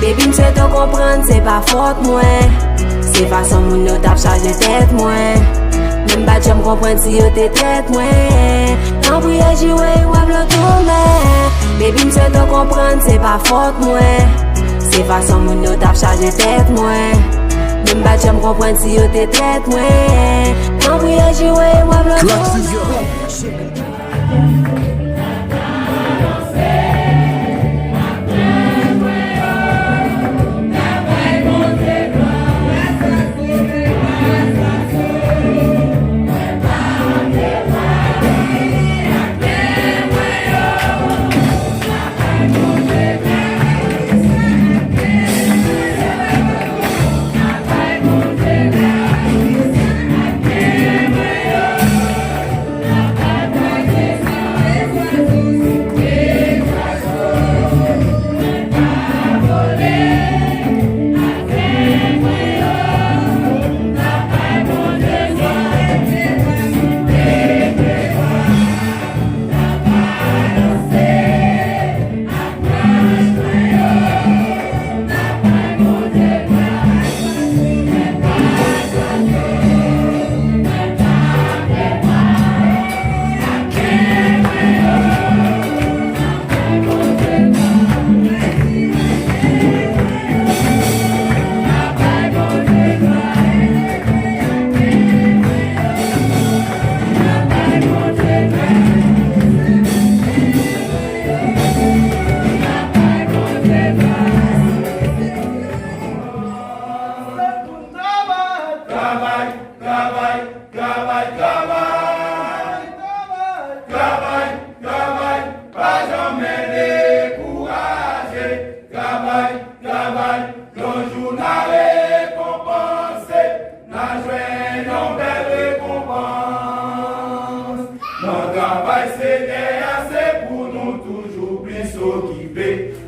Baby m'se te comprendre, c'est pas faute moi. C'est façon moun yo tap charge tête moi. Même pas j'aime comprendre si yo te traite moi. Quand prier jouer, wap le tourner. Baby m'se te comprendre, c'est pas faute moi. C'est façon moun yo tap charge tête moi. Même pas j'aime comprendre si yo te traite moi. Quand prier jouer, wap le tourner.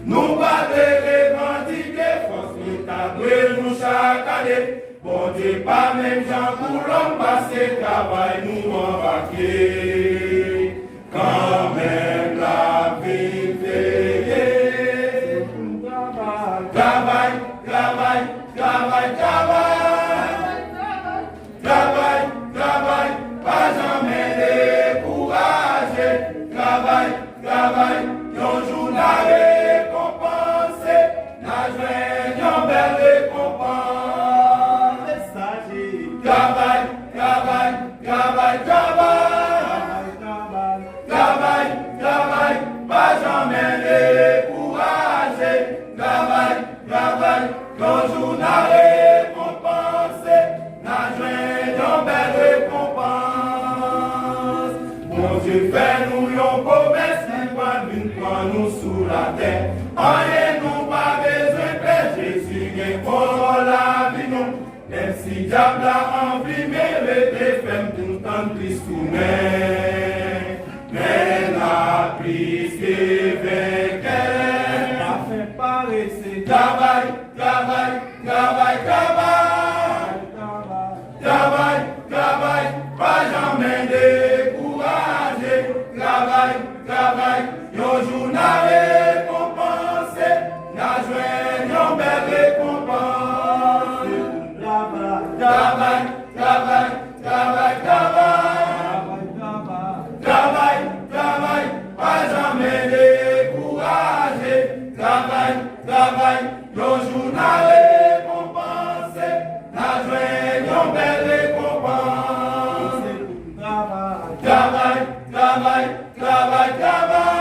Nous pas revendiquer, force nous tabouer nous chaque année. Bon Dieu, pas même Jean pour l'homme passer, travail nous embarquer. Quand même la vie veillée. Travail, travail, travail, travail. Travail, travail, pas jamais découragé. Travail, travail, un jour la récompense. La joie, une belle récompense. Travail, travail, travail, travail. Travail, travail, pas jamais découragé. Travail, travail, un jour la récompense. La joie, une belle récompense. Mon Dieu fait nous une promesse, il va venir prendre nous sous la terre. Allez, nous pas besoin de faire Jésus, il pour la vie nous. Même si diable a envie, mais le défait tout en plus tourner. Mais la prise qui vainqueur a fait paraître. Travail, travail, travail, travail. Travail, travail, pas jamais découragé. Travail, travail, un jour la récompense. La joie, une belle récompense. Travail, travail, travail, travail. Travail, travail, pas jamais découragé. Travail, travail, un jour la récompense. La joie, une belle récompense. Travail, travail, travail, travail.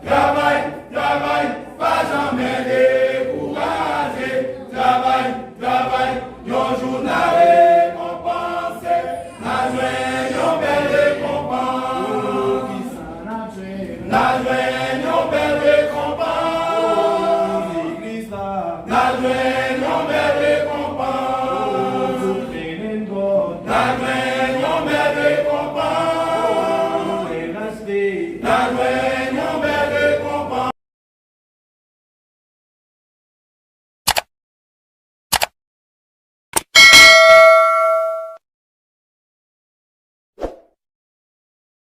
Travail, travail, pas jamais découragé. Travail, travail, un jour la récompense. La joie, une belle récompense. La joie, une belle récompense. La joie, une belle récompense. La joie, une belle récompense. La joie,